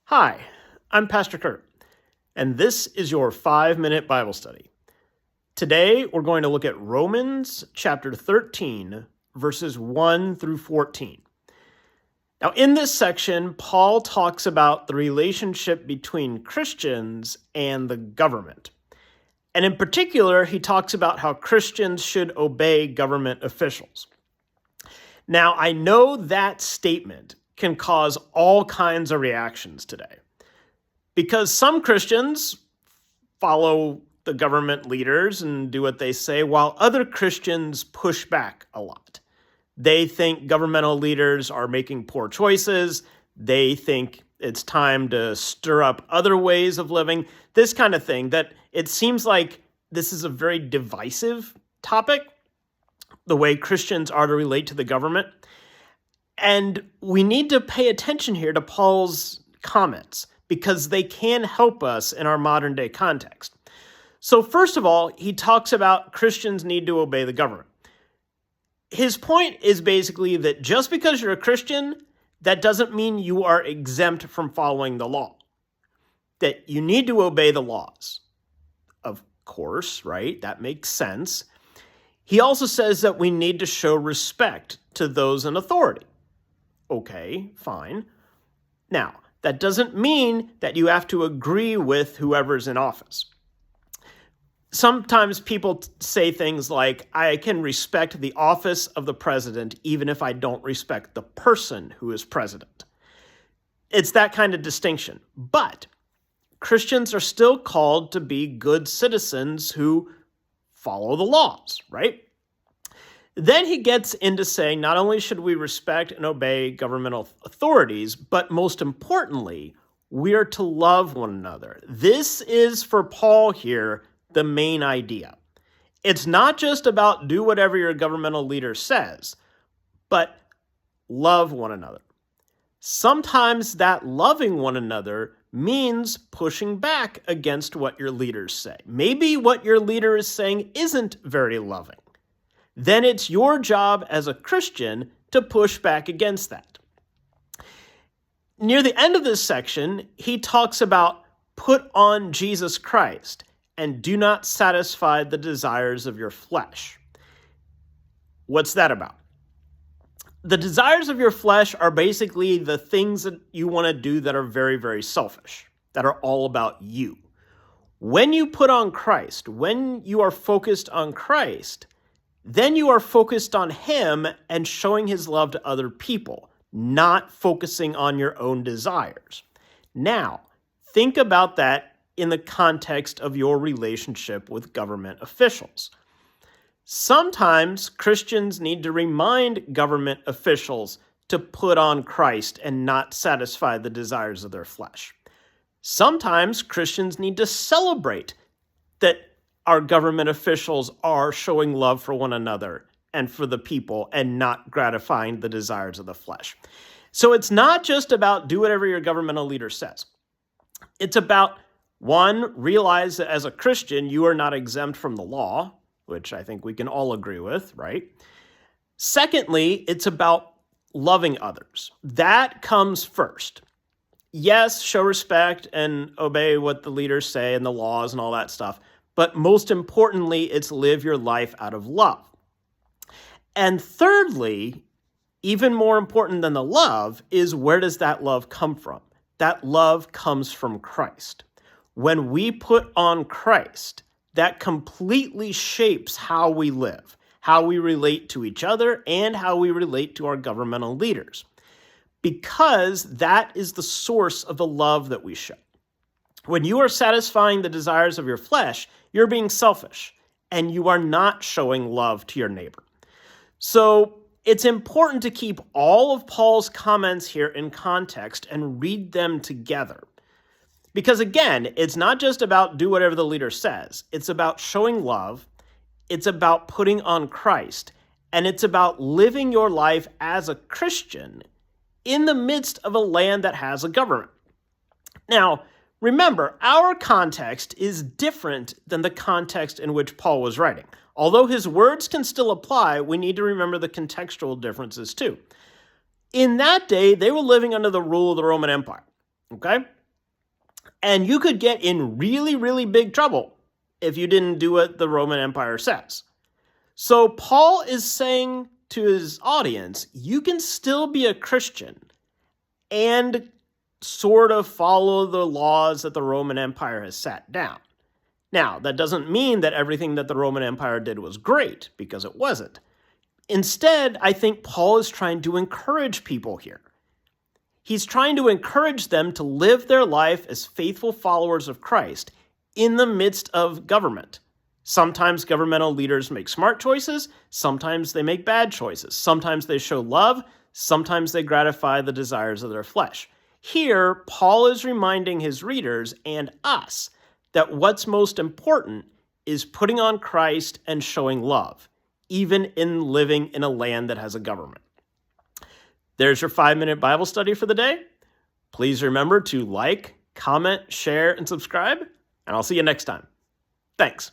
Hi, I'm Pastor Kurt, and this is your 5-minute Bible study. Today, we're going to look at Romans chapter 13, verses 1 through 14. Now, in this section, Paul talks about the relationship between Christians and the government. And in particular, he talks about how Christians should obey government officials. Now, I know that statement can cause all kinds of reactions today, because some Christians follow the government leaders and do what they say, while other Christians push back a lot. They think governmental leaders are making poor choices. They think it's time to stir up other ways of living, this kind of thing, that it seems like this is a very divisive topic, the way Christians are to relate to the government. And we need to pay attention here to Paul's comments, because they can help us in our modern day context. So first of all, he talks about Christians need to obey the government. His point is basically that just because you're a Christian, that doesn't mean you are exempt from following the law. That you need to obey the laws. Of course, right? That makes sense. He also says that we need to show respect to those in authority. Okay, fine. Now, that doesn't mean that you have to agree with whoever's in office. Sometimes people say things like, I can respect the office of the president even if I don't respect the person who is president. It's that kind of distinction. But Christians are still called to be good citizens who follow the laws, right? Then he gets into saying not only should we respect and obey governmental authorities, but most importantly, we are to love one another. This is, for Paul here, the main idea. It's not just about do whatever your governmental leader says, but love one another. Sometimes that loving one another means pushing back against what your leaders say. Maybe what your leader is saying isn't very loving. Then it's your job as a Christian to push back against that. Near the end of this section, he talks about put on Jesus Christ and do not satisfy the desires of your flesh. What's that about? The desires of your flesh are basically the things that you want to do that are very, very selfish, that are all about you. When you put on Christ, when you are focused on Christ, then you are focused on him and showing his love to other people, not focusing on your own desires. Now, think about that in the context of your relationship with government officials. Sometimes Christians need to remind government officials to put on Christ and not satisfy the desires of their flesh. Sometimes Christians need to celebrate that our government officials are showing love for one another and for the people and not gratifying the desires of the flesh. So it's not just about do whatever your governmental leader says. It's about, one, realize that as a Christian, you are not exempt from the law, which I think we can all agree with, right? Secondly, it's about loving others. That comes first. Yes, show respect and obey what the leaders say and the laws and all that stuff. But most importantly, it's live your life out of love. And thirdly, even more important than the love, is where does that love come from? That love comes from Christ. When we put on Christ, that completely shapes how we live, how we relate to each other, and how we relate to our governmental leaders. Because that is the source of the love that we show. When you are satisfying the desires of your flesh, you're being selfish, and you are not showing love to your neighbor. So it's important to keep all of Paul's comments here in context and read them together. Because again, it's not just about do whatever the leader says. It's about showing love. It's about putting on Christ. And it's about living your life as a Christian in the midst of a land that has a government. Now, remember, our context is different than the context in which Paul was writing. Although his words can still apply, we need to remember the contextual differences too. In that day, they were living under the rule of the Roman Empire, okay? And you could get in really, really big trouble if you didn't do what the Roman Empire says. So Paul is saying to his audience, you can still be a Christian and sort of follow the laws that the Roman Empire has set down. Now, that doesn't mean that everything that the Roman Empire did was great, because it wasn't. Instead, I think Paul is trying to encourage people here. He's trying to encourage them to live their life as faithful followers of Christ in the midst of government. Sometimes governmental leaders make smart choices, sometimes they make bad choices. Sometimes they show love, sometimes they gratify the desires of their flesh. Here, Paul is reminding his readers and us that what's most important is putting on Christ and showing love, even in living in a land that has a government. There's your 5-minute Bible study for the day. Please remember to like, comment, share, and subscribe, and I'll see you next time. Thanks.